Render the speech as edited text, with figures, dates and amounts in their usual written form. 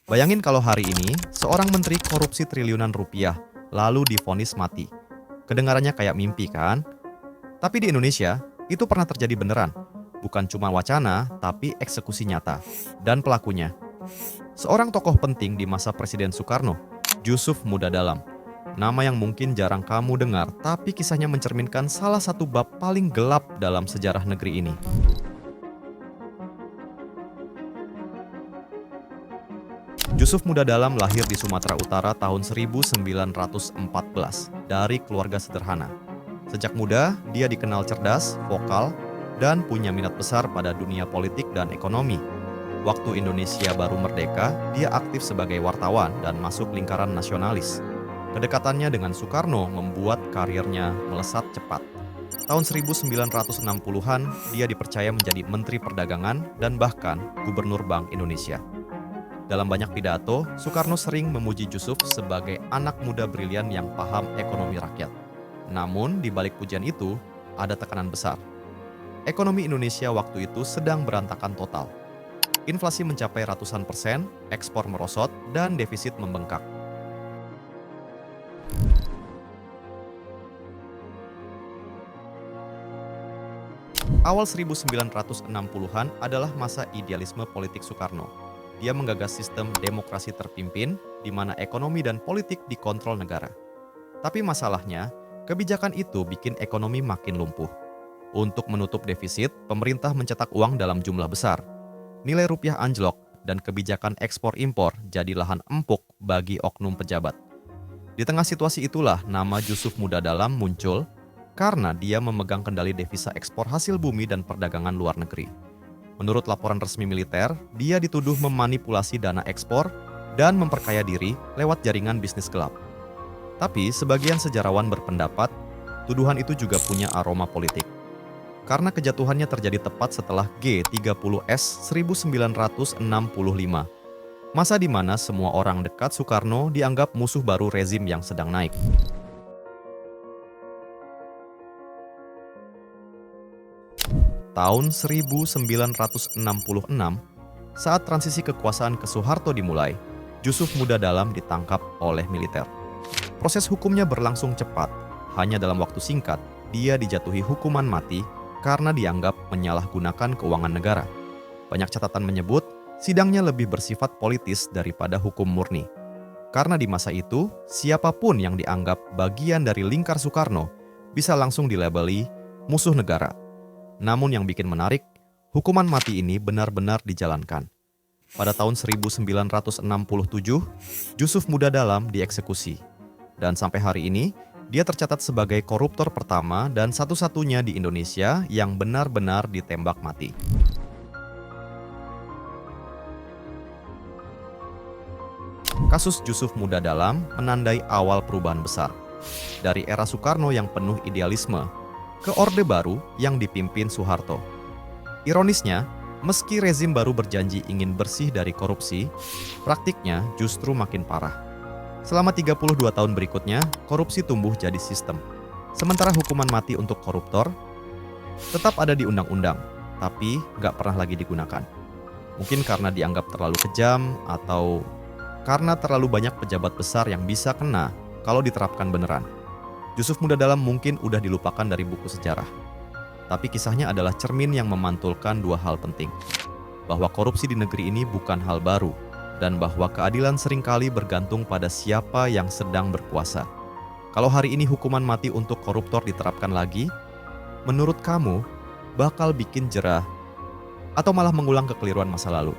Bayangin kalau hari ini seorang menteri korupsi triliunan rupiah lalu divonis mati. Kedengarannya kayak mimpi kan? Tapi di Indonesia, itu pernah terjadi beneran. Bukan cuma wacana, tapi eksekusi nyata. Dan pelakunya, seorang tokoh penting di masa Presiden Soekarno, Yusuf Muda Dalam. Nama yang mungkin jarang kamu dengar, tapi kisahnya mencerminkan salah satu bab paling gelap dalam sejarah negeri ini. Yusuf Muda Dalam lahir di Sumatera Utara tahun 1914 dari keluarga sederhana. Sejak muda, dia dikenal cerdas, vokal, dan punya minat besar pada dunia politik dan ekonomi. Waktu Indonesia baru merdeka, dia aktif sebagai wartawan dan masuk lingkaran nasionalis. Kedekatannya dengan Soekarno membuat karirnya melesat cepat. Tahun 1960-an, dia dipercaya menjadi Menteri Perdagangan dan bahkan Gubernur Bank Indonesia. Dalam banyak pidato, Soekarno sering memuji Yusuf sebagai anak muda brilian yang paham ekonomi rakyat. Namun, di balik pujian itu, ada tekanan besar. Ekonomi Indonesia waktu itu sedang berantakan total. Inflasi mencapai ratusan persen, ekspor merosot, dan defisit membengkak. Awal 1960-an adalah masa idealisme politik Soekarno. Dia menggagas sistem demokrasi terpimpin, di mana ekonomi dan politik dikontrol negara. Tapi masalahnya, kebijakan itu bikin ekonomi makin lumpuh. Untuk menutup defisit, pemerintah mencetak uang dalam jumlah besar. Nilai rupiah anjlok dan kebijakan ekspor-impor jadi lahan empuk bagi oknum pejabat. Di tengah situasi itulah nama Yusuf Muda Dalam muncul karena dia memegang kendali devisa ekspor hasil bumi dan perdagangan luar negeri. Menurut laporan resmi militer, dia dituduh memanipulasi dana ekspor dan memperkaya diri lewat jaringan bisnis gelap. Tapi sebagian sejarawan berpendapat, tuduhan itu juga punya aroma politik. Karena kejatuhannya terjadi tepat setelah G30S 1965. Masa di mana semua orang dekat Soekarno dianggap musuh baru rezim yang sedang naik. Tahun 1966, saat transisi kekuasaan ke Soeharto dimulai, Yusuf Muda Dalam ditangkap oleh militer. Proses hukumnya berlangsung cepat. Hanya dalam waktu singkat, dia dijatuhi hukuman mati karena dianggap menyalahgunakan keuangan negara. Banyak catatan menyebut, sidangnya lebih bersifat politis daripada hukum murni. Karena di masa itu, siapapun yang dianggap bagian dari lingkar Soekarno bisa langsung dilabeli musuh negara. Namun yang bikin menarik, hukuman mati ini benar-benar dijalankan. Pada tahun 1967, Yusuf Muda Dalam dieksekusi. Dan sampai hari ini, dia tercatat sebagai koruptor pertama dan satu-satunya di Indonesia yang benar-benar ditembak mati. Kasus Yusuf Muda Dalam menandai awal perubahan besar. Dari era Soekarno yang penuh idealisme, ke Orde Baru yang dipimpin Soeharto. Ironisnya, meski rezim baru berjanji ingin bersih dari korupsi, praktiknya justru makin parah. Selama 32 tahun berikutnya, korupsi tumbuh jadi sistem. Sementara hukuman mati untuk koruptor tetap ada di undang-undang, tapi nggak pernah lagi digunakan. Mungkin karena dianggap terlalu kejam atau karena terlalu banyak pejabat besar yang bisa kena kalau diterapkan beneran. Yusuf Muda Dalam mungkin udah dilupakan dari buku sejarah. Tapi kisahnya adalah cermin yang memantulkan dua hal penting. Bahwa korupsi di negeri ini bukan hal baru, dan bahwa keadilan seringkali bergantung pada siapa yang sedang berkuasa. Kalau hari ini hukuman mati untuk koruptor diterapkan lagi, menurut kamu bakal bikin jerah atau malah mengulang kekeliruan masa lalu?